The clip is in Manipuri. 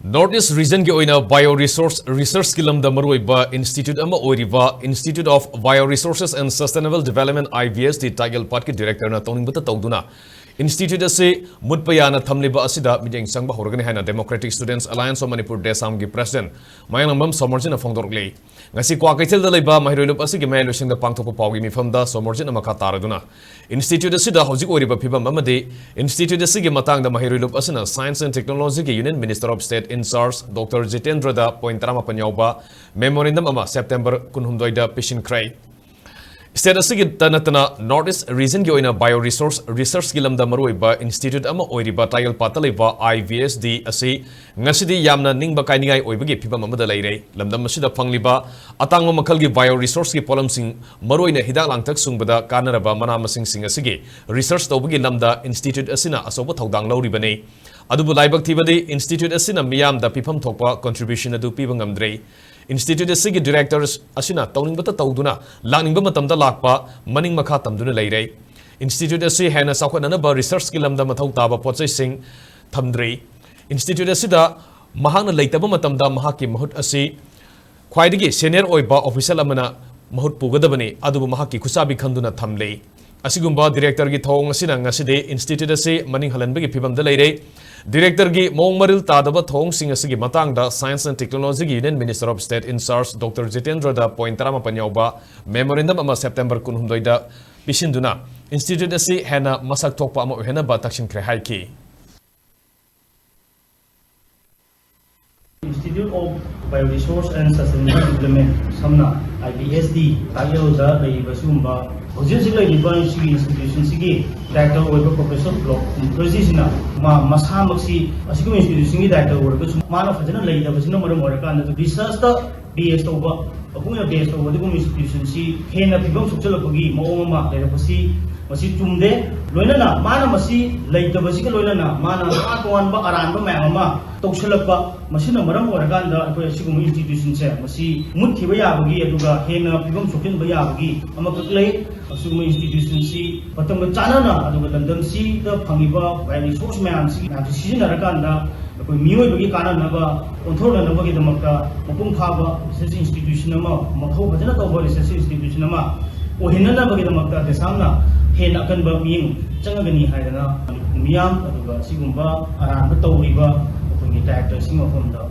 Northeast region ki oina bioresource research skill da maruiba institute ama oiriba Institute of Bioresources and Sustainable Development Ibsd Takyel Park director na Touningbata Touduna Institute ase mutpayana thamliba asida Mityeng Changba Houragani haina Democratic Students Alliance of Manipur Desam gi president Mayangambam Somorjin Fongdorgle ngasi kwa kaitel da leiba mahiroilup asigi melusing da pangthokpa pawgi mifam da Somorjin amaka taraduna Institute asida hojik oiriba phibam amade Institute asigi matang da mahiroilup asina Science and Technology ki Union Minister of State in charge Dr. Jitendra da point 38 yauba memorandum ama September 19 da pishin krai State asigi tanatana Northeast region ki oina bioresource research skill da maruiba institute ama oiriba Takyel pataleba Ibsd asi ngasidi yamna ningba kainingai oibagi phibam amada leire lamdam asida phangliba atangma makhalgi bioresource ki polamsing maruina hidak langthak sungbada kanaraba manamasing sing asigi research tawbagi lamda institute asina asoba thodang lauribane adubu laibak thibadi institute asina miyam da pifam thokpa contribution adu pibangamdre Institute asigi directors asina Touningbata Touduna Langingba matamda lakpa maning makha tamduna leire Institute asi hena sakhwanana research skill amda mathau taba pochai sing thamdre Institute asida mahangna leitaba matamda mahaki mahut asi khwaidagi senior oiba official amana mahut pugadabani adubu mahaki khusabi khanduna thamle asigumba director gi thong asina ngaside institute asi maning halanbagi phibamda leire Director gi mong maril tadaba thong sing asigi matang da Science and Technology gi Union Minister of State in charge Dr. Jitendra da point 38 yauba memorandum ama September 19 da pishinduna institute asi hena masak thokpa ama hena ba takshin kre haiki Institute of Bioresource and Sustainable Development samna Ibsd Takyel da leiba sumba Hojik leiba institution sigi director oiba professor block president masa maksi asiku institution gi director oiba mana fajana leida basina maram orakanda research da bs toba apunga bs toba digum institution si hena pibam sukchalapagi maoma leirapasi masi tumde loinana mana masi leida basika loinana mana atwan ba aran ba mayama toksalapa masina maram orakanda akoi asiku institution se masi muthiba yabagi aduga hena pibam sukchin ba yabagi amakaklei asiku institution si patam chanana aduga landam si da phangiba resource mayam si sizinaraganda akoi mioi bagi kananaba onthornaba gi damakta mapung phaba research institution ama mathau bajana tawba research institution ama ohinana bagi damakta desamna hena kanba ming changagani haidana miyam aduga sigumba aran tawriba akoi director sing of the